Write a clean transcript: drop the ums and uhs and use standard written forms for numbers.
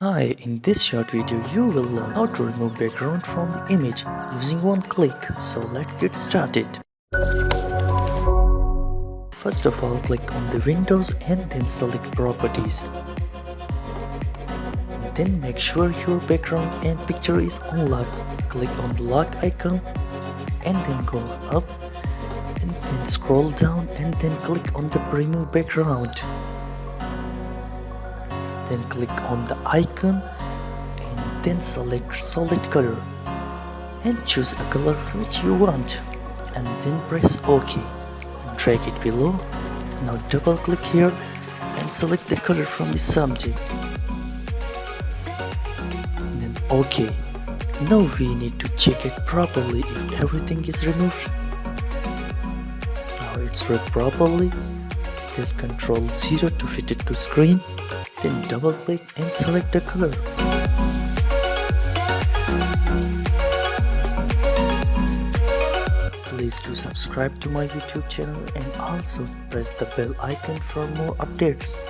Hi, in this short video you will learn how to remove background from the image using one click. So let's get started. First of all, click on the Windows and then select Properties. Then make sure your background and picture is unlocked. Click on the lock icon and then go up and then scroll down and then click on the remove background. Then click on the icon and then select solid color and choose a color which you want and then press OK. Drag it below. Now double click here and select the color from the subject. Then OK. Now we need to check it properly if everything is removed. Now it's read properly. Then Ctrl 0 to fit it to screen. Then double click and select the color. Please do subscribe to my YouTube channel and also press the bell icon for more updates.